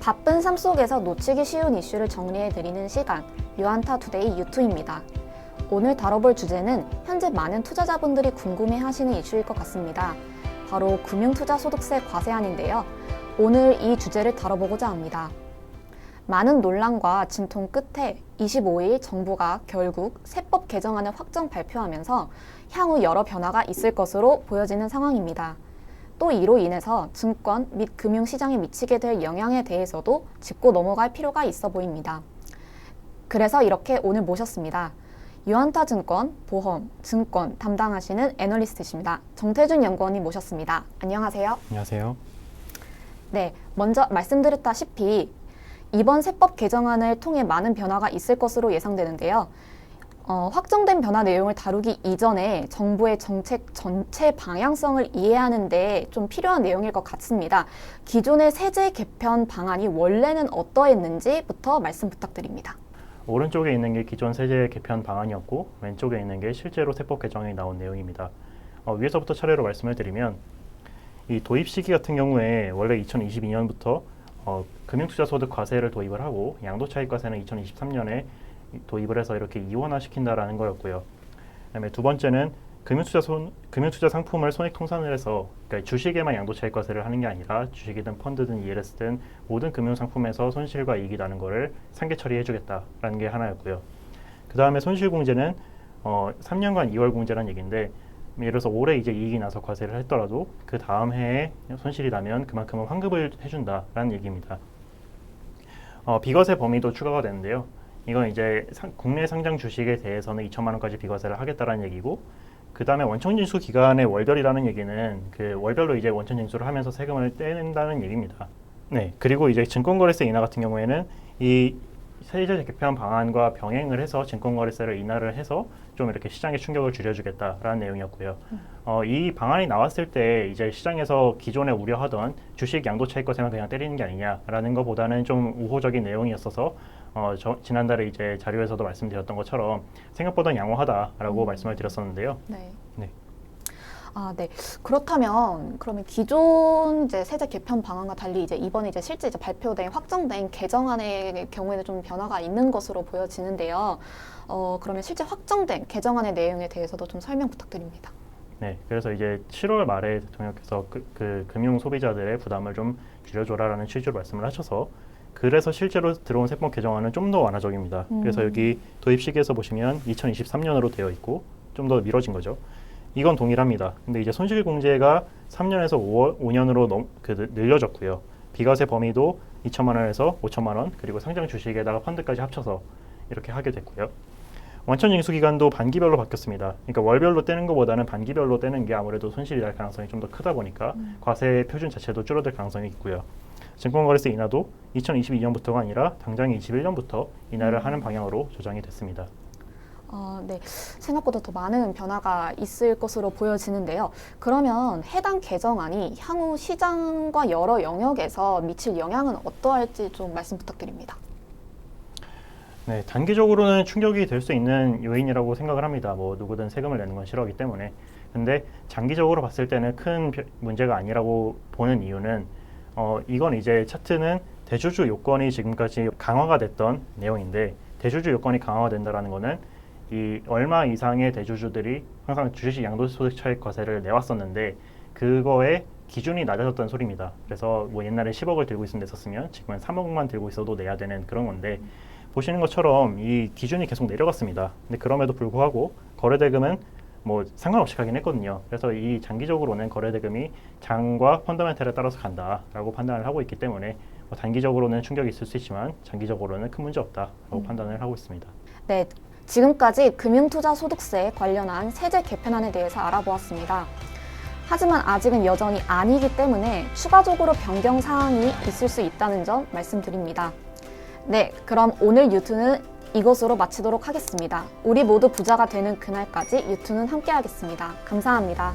바쁜 삶 속에서 놓치기 쉬운 이슈를 정리해드리는 시간, 유한타 투데이 유투입니다. 오늘 다뤄볼 주제는 현재 많은 투자자분들이 궁금해하시는 이슈일 것 같습니다. 바로 금융투자소득세 과세안인데요. 오늘 이 주제를 다뤄보고자 합니다. 많은 논란과 진통 끝에 25일 정부가 결국 세법 개정안을 확정 발표하면서 향후 여러 변화가 있을 것으로 보여지는 상황입니다. 또 이로 인해서 증권 및 금융시장에 미치게 될 영향에 대해서도 짚고 넘어갈 필요가 있어 보입니다. 그래서 이렇게 오늘 모셨습니다. 유한타증권, 보험, 증권 담당하시는 애널리스트이십니다. 정태준 연구원님 모셨습니다. 안녕하세요. 안녕하세요. 네, 먼저 말씀드렸다시피 이번 세법 개정안을 통해 많은 변화가 있을 것으로 예상되는데요. 확정된 변화 내용을 다루기 이전에 정부의 정책 전체 방향성을 이해하는 데 좀 필요한 내용일 것 같습니다. 기존의 세제 개편 방안이 원래는 어떠했는지부터 말씀 부탁드립니다. 오른쪽에 있는 게 기존 세제 개편 방안이었고 왼쪽에 있는 게 실제로 세법 개정에 나온 내용입니다. 위에서부터 차례로 말씀을 드리면 이 도입 시기 같은 경우에 원래 2022년부터 금융투자소득 과세를 도입을 하고 양도차익과세는 2023년에 도입을 해서 이렇게 이원화시킨다라는 거였고요. 그다음에 두 번째는 금융투자 상품을 손익 통산을 해서 그러니까 주식에만 양도차익과세를 하는 게 아니라 주식이든 펀드든 ELS든 모든 금융상품에서 손실과 이익이 나는 거를 상계 처리해주겠다라는 게 하나였고요. 그 다음에 손실공제는 3년간 2월 공제라는 얘기인데 예를 들어서 올해 이제 이익이 나서 과세를 했더라도 그 다음 해에 손실이 나면 그만큼은 환급을 해준다라는 얘기입니다. 비과세 범위도 추가가 되는데요. 이건 이제 국내 상장 주식에 대해서는 2천만 원까지 비과세를 하겠다라는 얘기고, 그 다음에 원천징수 기간의 월별이라는 얘기는 그 월별로 이제 원천징수를 하면서 세금을 떼낸다는 얘기입니다. 네, 그리고 이제 증권거래세 인하 같은 경우에는 이 세제 개편 방안과 병행을 해서 증권거래세를 인하를 해서 좀 이렇게 시장에 충격을 줄여주겠다라는 내용이었고요. 이 방안이 나왔을 때 이제 시장에서 기존에 우려하던 주식 양도차익과세만 그냥 때리는 게 아니냐라는 것보다는 좀 우호적인 내용이었어서 지난달에 이제 자료에서도 말씀드렸던 것처럼 생각보다 양호하다라고 말씀을 드렸었는데요. 네. 네. 네. 그렇다면 그러면 기존 이제 세제 개편 방안과 달리 이제 이번에 이제 실제 이제 발표된 확정된 개정안의 경우에는 좀 변화가 있는 것으로 보여지는데요. 그러면 실제 확정된 개정안의 내용에 대해서도 좀 설명 부탁드립니다. 네, 그래서 이제 7월 말에 대통령께서 그 금융 소비자들의 부담을 좀 줄여줘라라는 취지로 말씀을 하셔서 그래서 실제로 들어온 세법 개정안은 좀 더 완화적입니다. 그래서 여기 도입 시기에서 보시면 2023년으로 되어 있고 좀 더 미뤄진 거죠. 이건 동일합니다. 근데 이제 손실공제가 3년에서 5년으로 늘려졌고요. 비과세 범위도 2천만 원에서 5천만 원, 그리고 상장 주식에다가 펀드까지 합쳐서 이렇게 하게 됐고요. 원천징수 기간도 반기별로 바뀌었습니다. 그러니까 월별로 떼는 것보다는 반기별로 떼는 게 아무래도 손실이 날 가능성이 좀 더 크다 보니까 과세 표준 자체도 줄어들 가능성이 있고요. 증권거래세 인하도 2022년부터가 아니라 당장 21년부터 인하를 하는 방향으로 조정이 됐습니다. 네. 생각보다 더 많은 변화가 있을 것으로 보여지는데요. 그러면 해당 개정안이 향후 시장과 여러 영역에서 미칠 영향은 어떠할지 좀 말씀 부탁드립니다. 네, 단기적으로는 충격이 될 수 있는 요인이라고 생각을 합니다. 뭐 누구든 세금을 내는 건 싫어하기 때문에. 근데 장기적으로 봤을 때는 큰 문제가 아니라고 보는 이유는 이건 이제 차트는 대주주 요건이 지금까지 강화가 됐던 내용인데, 대주주 요건이 강화가 된다라는 거는 이 얼마 이상의 대주주들이 항상 주식 양도소득 차익 과세를 내왔었는데 그거에 기준이 낮아졌던 소리입니다. 그래서 뭐 옛날에 10억을 들고 있으면 냈었으면 지금은 3억만 들고 있어도 내야 되는 그런 건데, 보시는 것처럼 이 기준이 계속 내려갔습니다. 근데 그럼에도 불구하고 거래대금은 뭐 상관없이 가긴 했거든요. 그래서 이 장기적으로는 거래대금이 장과 펀더멘털에 따라서 간다라고 판단을 하고 있기 때문에 단기적으로는 충격이 있을 수 있지만 장기적으로는 큰 문제 없다라고 판단을 하고 있습니다. 네. 지금까지 금융투자소득세 관련한 세제 개편안에 대해서 알아보았습니다. 하지만 아직은 여전히 아니기 때문에 추가적으로 변경 사항이 있을 수 있다는 점 말씀드립니다. 네, 그럼 오늘 유튜는 이것으로 마치도록 하겠습니다. 우리 모두 부자가 되는 그날까지 유튜는 함께 하겠습니다. 감사합니다.